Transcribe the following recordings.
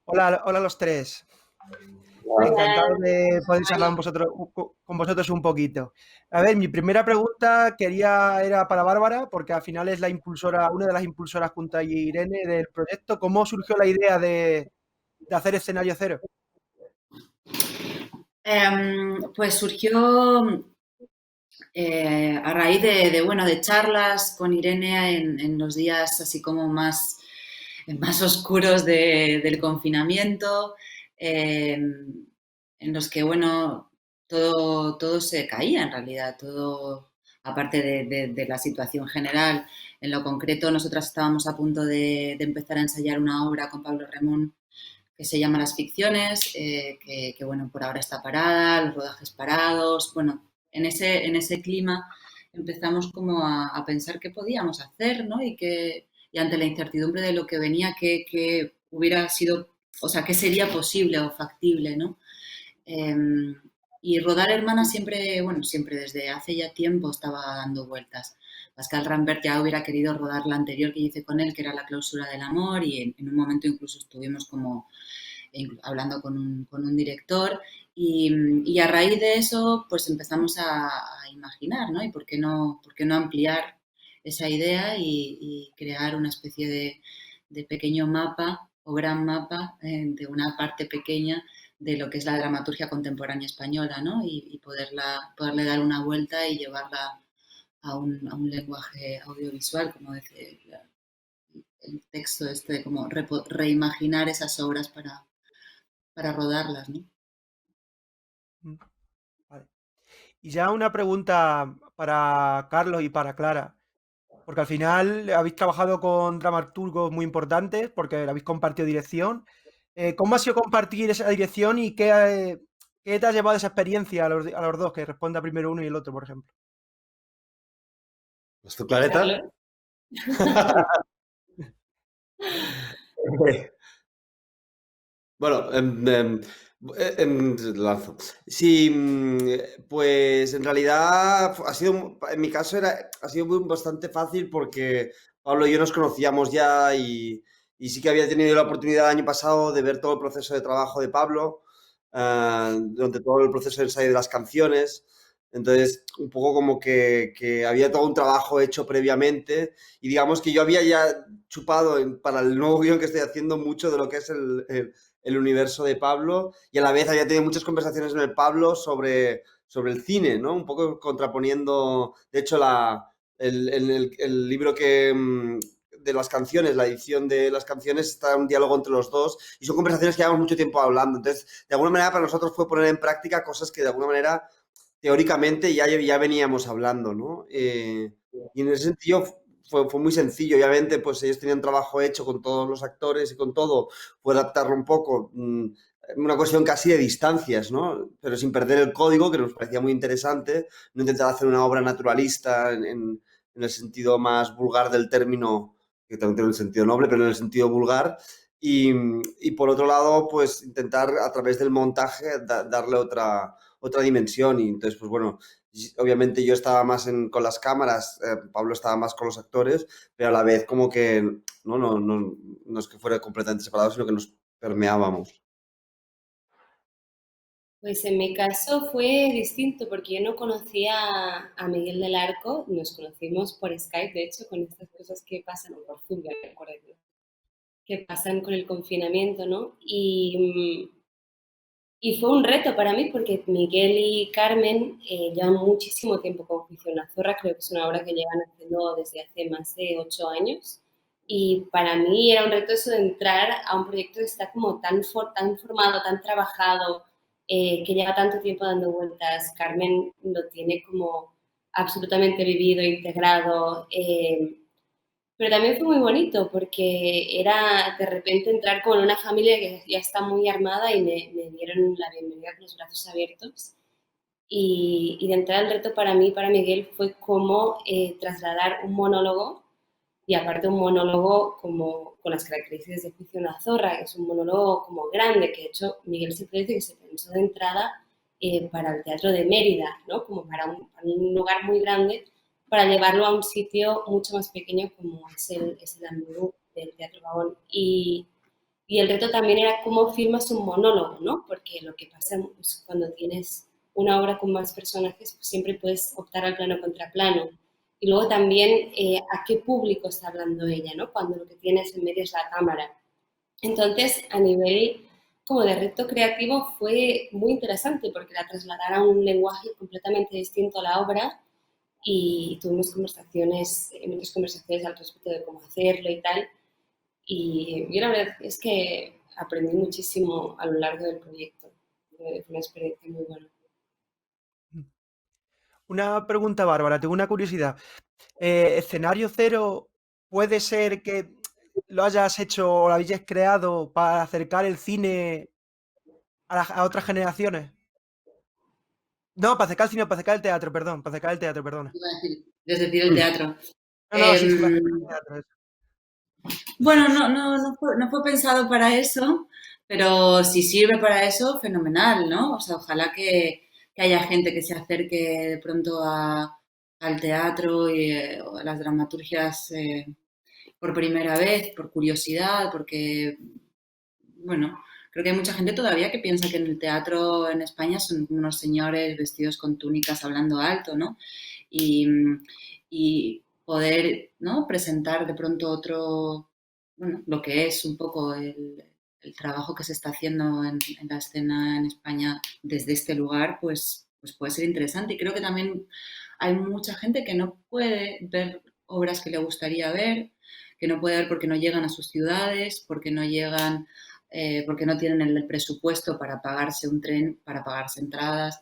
Hola, hola a los tres. Hola. Encantado de poder charlar con vosotros un poquito. A ver, mi primera pregunta era para Bárbara, porque al final es la impulsora, una de las impulsoras junto a Irene del proyecto. ¿Cómo surgió la idea de hacer escenario cero? Pues surgió a raíz bueno, de charlas con Irene en los días así como más oscuros del confinamiento, eh, en los que, bueno, todo se caía en realidad, todo, aparte de la situación general. En lo concreto, nosotras estábamos a punto de empezar a ensayar una obra con Pablo Remón que se llama Las Ficciones, bueno, por ahora está parada, los rodajes parados. Bueno, en ese clima empezamos como a pensar qué podíamos hacer, ¿no? Y ante la incertidumbre de lo que venía, que hubiera sido, o sea, qué sería posible o factible, ¿no? Eh, y rodar Hermana siempre, bueno, siempre desde hace ya tiempo estaba dando vueltas. Pascal Rambert ya hubiera querido rodar la anterior que hice con él, que era La Clausura del Amor, y en un momento incluso estuvimos como hablando con un director y a raíz de eso pues empezamos a imaginar, ¿no? Y por qué no ampliar esa idea y crear una especie de pequeño mapa o gran mapa de una parte pequeña de lo que es la dramaturgia contemporánea española, ¿no? Y poderle dar una vuelta y llevarla a un lenguaje audiovisual, como dice el texto este, de como reimaginar esas obras para rodarlas, ¿no? Mm, vale. Y ya una pregunta para Carlos y para Clara, porque al final habéis trabajado con dramaturgos muy importantes, porque habéis compartido dirección. ¿Cómo ha sido compartir esa dirección y qué te ha llevado esa experiencia a los dos? Que responda primero uno y el otro, por ejemplo. ¿Pues tu Clareta? Carlos. Bueno, lanzo. Sí, pues en realidad en mi caso ha sido bastante fácil porque Pablo y yo nos conocíamos ya y sí que había tenido la oportunidad el año pasado de ver todo el proceso de trabajo de Pablo, durante todo el proceso de ensayo de las canciones. Entonces, un poco como que había todo un trabajo hecho previamente y digamos que yo había ya chupado para el nuevo guión que estoy haciendo mucho de lo que es el universo de Pablo y a la vez había tenido muchas conversaciones con el Pablo sobre el cine, ¿no? Un poco contraponiendo, de hecho, el libro de las canciones, la edición de las canciones, está un diálogo entre los dos y son conversaciones que llevamos mucho tiempo hablando. Entonces, de alguna manera para nosotros fue poner en práctica cosas que de alguna manera teóricamente ya veníamos hablando, ¿no? Y en ese sentido fue muy sencillo. Obviamente, pues ellos tenían trabajo hecho con todos los actores y con todo, fue adaptarlo un poco, una cuestión casi de distancias, ¿no? Pero sin perder el código, que nos parecía muy interesante, no intentar hacer una obra naturalista en el sentido más vulgar del término, que también tiene el sentido noble, pero en el sentido vulgar. Y, y por otro lado, pues intentar a través del montaje darle otra dimensión. Y entonces, pues bueno, obviamente yo estaba más con las cámaras, Pablo estaba más con los actores, pero a la vez como que no es que fuera completamente separado, sino que nos permeábamos. Pues en mi caso fue distinto porque yo no conocía a Miguel del Arco, nos conocimos por Skype, de hecho, con estas cosas que pasan, o por Zoom, ya no me acuerdo, que pasan con el confinamiento, ¿no? Y fue un reto para mí porque Miguel y Carmen llevan muchísimo tiempo con Juicio La Zorra, creo que es una obra que llevan haciendo desde hace más de 8 años. Y para mí era un reto eso de entrar a un proyecto que está como tan formado, tan trabajado, que lleva tanto tiempo dando vueltas. Carmen lo tiene como absolutamente vivido, integrado. Pero también fue muy bonito porque era de repente entrar con una familia que ya está muy armada y me dieron la bienvenida con los brazos abiertos. Y de entrada el reto para mí, para Miguel, fue cómo trasladar un monólogo y aparte un monólogo como con las características de Juicio de una zorra, que es un monólogo como grande, que de hecho Miguel siempre dice que se pensó de entrada para el Teatro de Mérida, ¿no? Como para un lugar muy grande, para llevarlo a un sitio mucho más pequeño como es el Andaluz del Teatro Vagón. Y el reto también era cómo filmas un monólogo, ¿no? Porque lo que pasa es cuando tienes una obra con más personajes, pues siempre puedes optar al plano contra plano. Y luego también a qué público está hablando ella, ¿no? Cuando lo que tienes en medio es la cámara. Entonces, a nivel como de reto creativo fue muy interesante porque la trasladaron a un lenguaje completamente distinto a la obra y tuvimos conversaciones, muchas conversaciones al respecto de cómo hacerlo y tal. Y yo la verdad es que aprendí muchísimo a lo largo del proyecto. Fue una experiencia muy buena. Una pregunta, Bárbara, tengo una curiosidad. ¿Escenario cero puede ser que lo hayas hecho o lo hayas creado para acercar el cine a otras generaciones? No, para acercar el cine, para acercar el teatro, perdón, para acercar el teatro, perdona. Iba a decir, es decir, el teatro. No, no, sí, sí, para Em, acercar el teatro. Eso. bueno, no fue pensado para eso, pero si sirve para eso, fenomenal, ¿no? O sea, ojalá que haya gente que se acerque de pronto al teatro o a las dramaturgias por primera vez, por curiosidad, porque, bueno, creo que hay mucha gente todavía que piensa que en el teatro en España son unos señores vestidos con túnicas hablando alto, ¿no? Y, y poder, ¿no? Presentar de pronto otro, bueno, lo que es un poco el trabajo que se está haciendo en la escena en España desde este lugar, pues puede ser interesante. Y creo que también hay mucha gente que no puede ver obras que le gustaría ver, que no puede ver porque no llegan a sus ciudades, porque no llegan, porque no tienen el presupuesto para pagarse un tren, para pagarse entradas.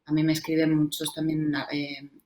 A mí me escriben muchos también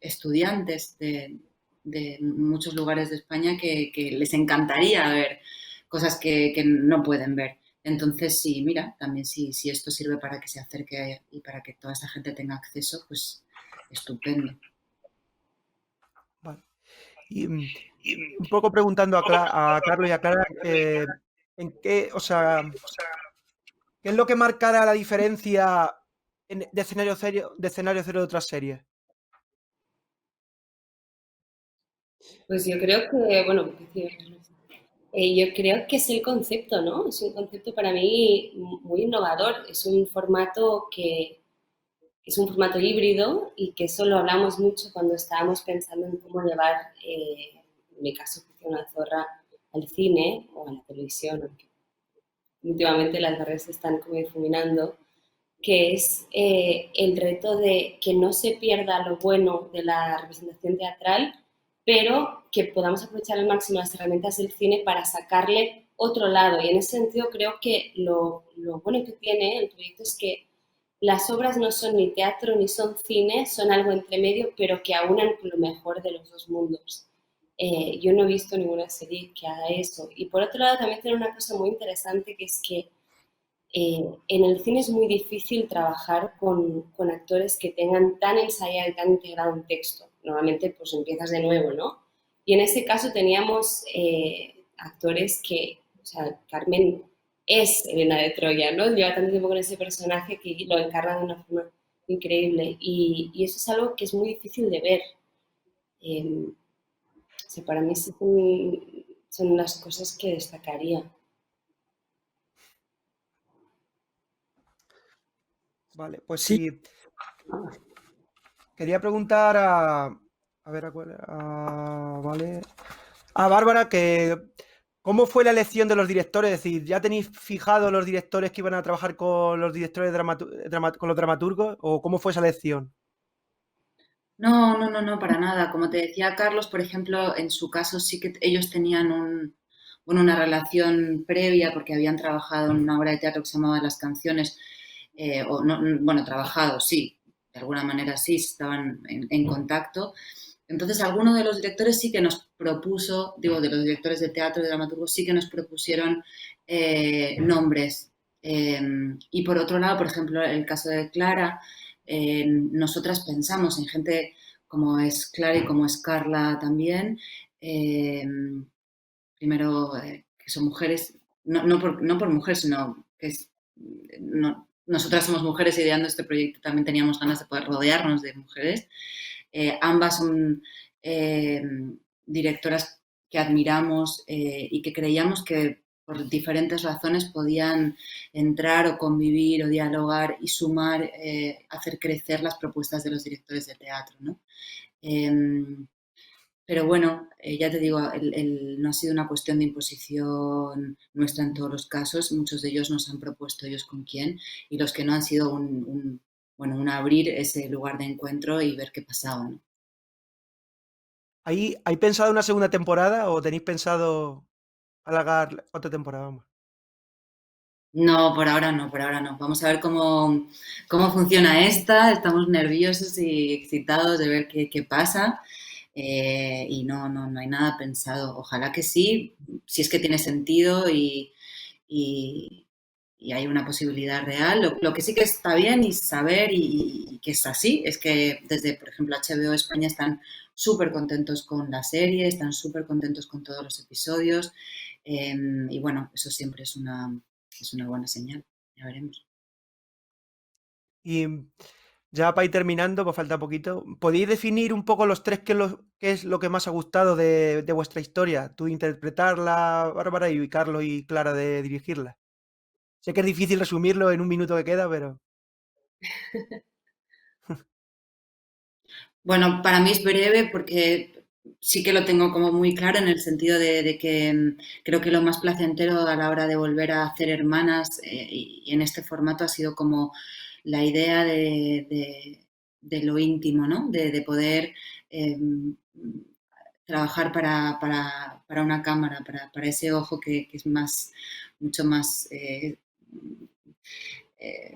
estudiantes de muchos lugares de España que les encantaría ver cosas que no pueden ver. Entonces, sí, mira, también si esto sirve para que se acerque y para que toda esa gente tenga acceso, pues estupendo. Vale. Y un poco preguntando a Carlos y a Clara, ¿en qué, o sea, qué es lo que marcará la diferencia de escenario cero de otras series? Pues yo creo que, bueno, yo creo que es el concepto, ¿no? Es un concepto para mí muy innovador. Es un formato híbrido y que eso lo hablamos mucho cuando estábamos pensando en cómo llevar, en mi caso, una zorra al cine o a la televisión, aunque últimamente las barreras se están como difuminando, que es el reto de que no se pierda lo bueno de la representación teatral, pero que podamos aprovechar al máximo las herramientas del cine para sacarle otro lado. Y en ese sentido creo que lo bueno que tiene el proyecto es que las obras no son ni teatro ni son cine, son algo entre medio, pero que aunan lo mejor de los dos mundos. Yo no he visto ninguna serie que haga eso. Y por otro lado, también tiene una cosa muy interesante que es que en el cine es muy difícil trabajar con actores que tengan tan ensayado y tan integrado un texto. Normalmente pues empiezas de nuevo, ¿no? Y en ese caso teníamos actores que, o sea, Carmen es Elena de Troya, ¿no? Lleva tanto tiempo con ese personaje que lo encarna de una forma increíble. Y eso es algo que es muy difícil de ver. O sea, para mí sí son las cosas que destacaría. Vale, pues Sí, sí. Quería preguntar a ver, vale. A Bárbara, que ¿cómo fue la elección de los directores? Es decir, ¿ya tenéis fijado los directores que iban a trabajar con los directores con los dramaturgos? ¿O cómo fue esa elección? No, para nada. Como te decía Carlos, por ejemplo, en su caso sí que ellos tenían bueno, una relación previa porque habían trabajado en una obra de teatro que se llamaba Las Canciones, o no, bueno, trabajado, sí, de alguna manera sí, estaban en contacto. Entonces, alguno de los directores sí que nos propuso, digo, de los directores de teatro y dramaturgos sí que nos propusieron nombres. Y por otro lado, por ejemplo, el caso de Clara, nosotras pensamos en gente como es Clara y como es Carla también, eh, primero que son mujeres, no por mujeres, sino que nosotras somos mujeres ideando este proyecto, también teníamos ganas de poder rodearnos de mujeres. Ambas son eh, directoras que admiramos y que creíamos que por diferentes razones podían entrar o convivir o dialogar y sumar, hacer crecer las propuestas de los directores de teatro, ¿no? Pero bueno, ya te digo, no ha sido una cuestión de imposición nuestra en todos los casos. Muchos de ellos nos han propuesto ellos con quién y los que no han sido bueno, un abrir ese lugar de encuentro y ver qué pasaba, ¿no? ¿Hay pensado una segunda temporada o tenéis pensado alargar otra temporada más? No, por ahora no, por ahora no. Vamos a ver cómo funciona esta. Estamos nerviosos y excitados de ver qué pasa. Y no hay nada pensado. Ojalá que sí, si es que tiene sentido y- y hay una posibilidad real. Lo que sí que está bien y saber y que es así es que desde, por ejemplo, HBO España están súper contentos con la serie, están súper contentos con todos los episodios. Y bueno, eso siempre es una buena señal. Ya veremos. Y ya para ir terminando, pues falta poquito. ¿Podéis definir un poco los tres qué es lo que más ha gustado de vuestra historia? Tú interpretarla, Bárbara, y Carlos y Clara de dirigirla. Sé que es difícil resumirlo en un minuto que queda, pero Bueno, para mí es breve porque sí que lo tengo como muy claro en el sentido de que creo que lo más placentero a la hora de volver a hacer hermanas y en este formato ha sido como la idea de lo íntimo, ¿no? De poder eh, trabajar para una cámara, para ese ojo que es mucho más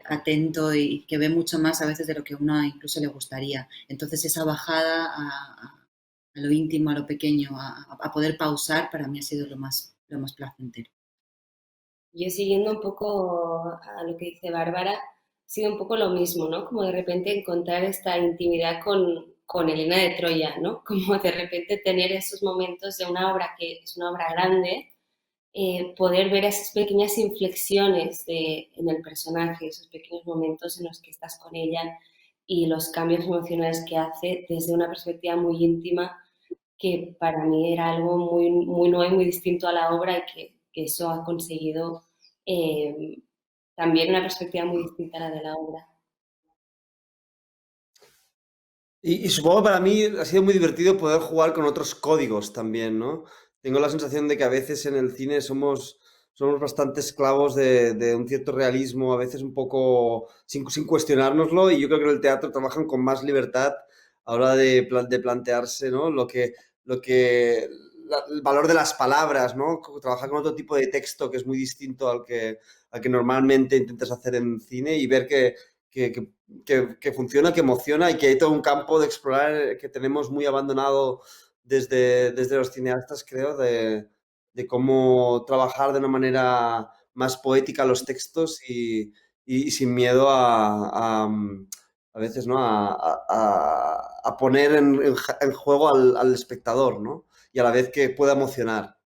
atento y que ve mucho más a veces de lo que a uno incluso le gustaría. Entonces esa bajada a lo íntimo, a lo pequeño, a poder pausar, para mí ha sido lo más placentero. Yo siguiendo un poco a lo que dice Bárbara, ha sido un poco lo mismo, ¿no? Como de repente encontrar esta intimidad con Elena de Troya, ¿no? Como de repente tener esos momentos de una obra que es una obra grande, poder ver esas pequeñas inflexiones en el personaje, esos pequeños momentos en los que estás con ella y los cambios emocionales que hace desde una perspectiva muy íntima, que para mí era algo muy nuevo y muy distinto a la obra y que eso ha conseguido también una perspectiva muy distinta a la de la obra. Y supongo para mí ha sido muy divertido poder jugar con otros códigos también, ¿no? Tengo la sensación de que a veces en el cine somos bastante esclavos de un cierto realismo, a veces un poco sin cuestionárnoslo, y yo creo que en el teatro trabajan con más libertad a la hora de plantearse, ¿no? El valor de las palabras, ¿no? Trabajar con otro tipo de texto que es muy distinto al que normalmente intentas hacer en cine y ver que, que que funciona, que emociona y que hay todo un campo de explorar que tenemos muy abandonado desde los cineastas, creo, de cómo trabajar de una manera más poética los textos y sin miedo a veces, ¿no? A poner en juego al espectador, ¿no? Y a la vez que pueda emocionar.